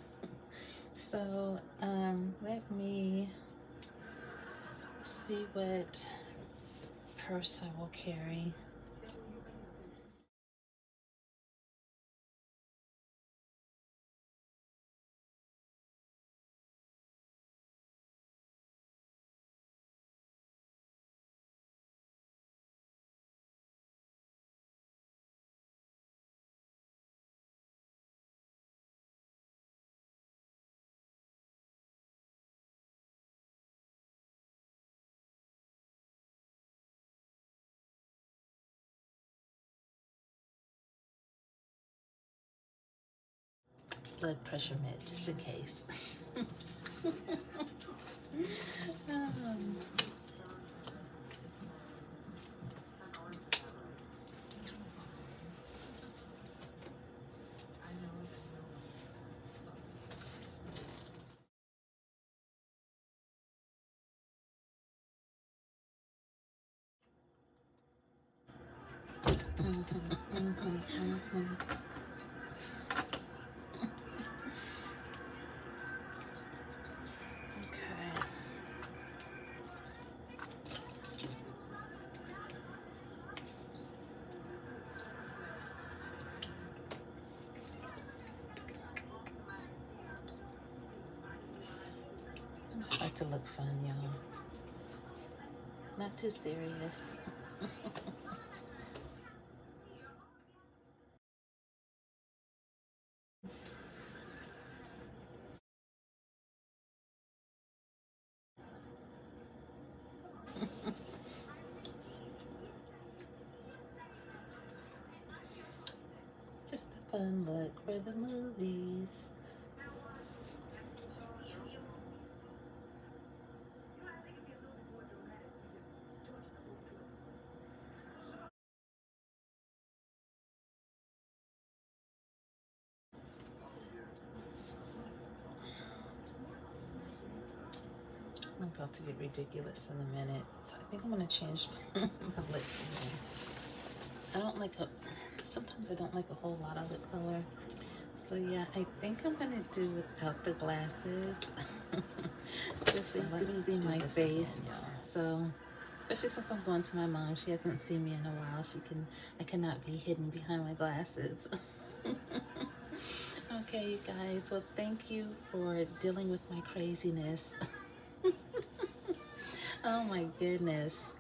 So, let me see what purse I will carry. Blood pressure med, just in case. um, okay. I just like to look fun, y'all. Not too serious. Just a fun look for the movies. I'm about to get ridiculous in a minute. So I think I'm gonna change my lips again. I don't like sometimes I don't like a whole lot of lip color. So yeah, I think I'm gonna do without the glasses. Just so you can see my face. So, especially since I'm going to my mom, she hasn't seen me in a while. I cannot be hidden behind my glasses. Okay, you guys, well, thank you for dealing with my craziness. Oh my goodness.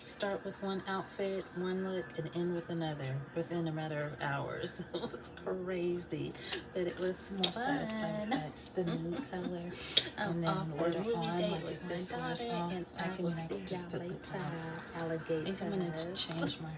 start with one outfit, one look, and end with another within a matter of hours. It was crazy, but it was more satisfying. I just a new color, and then later on, like if this wears off, I can just put lip gloss. I think I'm gonna change my